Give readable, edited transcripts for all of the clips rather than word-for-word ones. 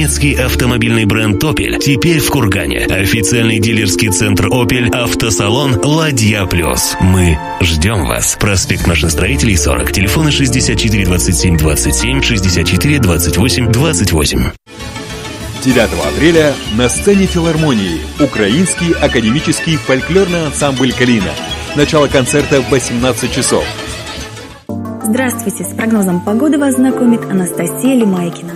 Немецкий автомобильный бренд Opel теперь в Кургане. Официальный дилерский центр Opel, автосалон «Ладья Плюс». Мы ждем вас. Проспект Машиностроителей, 40. Телефоны 64 27 27, 64 28 28. 9 апреля на сцене филармонии Украинский академический фольклорный ансамбль «Калина». Начало концерта в 18 часов. Здравствуйте! С прогнозом погоды вас знакомит Анастасия Лемайкина.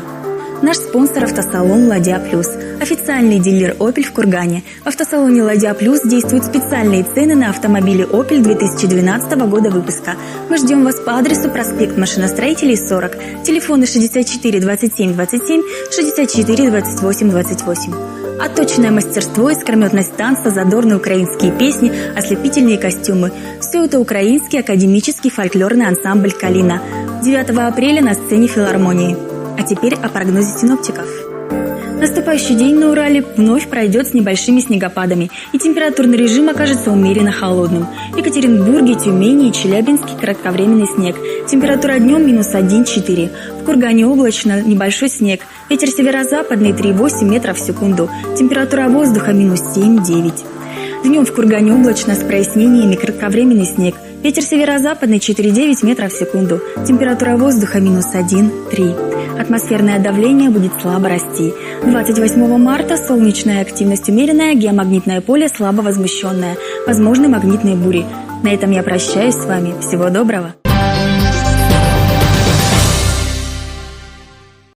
Наш спонсор — автосалон «Ладья Плюс», официальный дилер Opel в Кургане. В автосалоне «Ладья Плюс» действуют специальные цены на автомобили Opel 2012 года выпуска. Мы ждем вас по адресу проспект Машиностроителей, 40. Телефоны 64 27 27, 64 28 28. Отточенное мастерство, искрометность танца, задорные украинские песни, ослепительные костюмы – все это украинский академический фольклорный ансамбль «Калина». 9 апреля на сцене филармонии. А теперь о прогнозе синоптиков. Наступающий день на Урале вновь пройдет с небольшими снегопадами, и температурный режим окажется умеренно холодным. В Екатеринбурге, Тюмени и Челябинске кратковременный снег. Температура днем -1-4. В Кургане облачно, небольшой снег. Ветер северо-западный 3,8 метров в секунду. Температура воздуха -7-9. Днем в Кургане облачно с прояснениями, кратковременный снег. Ветер северо-западный 4,9 метров в секунду. Температура воздуха -1-3. Атмосферное давление будет слабо расти. 28 марта солнечная активность умеренная, геомагнитное поле слабо возмущенное. Возможны магнитные бури. На этом я прощаюсь с вами. Всего доброго.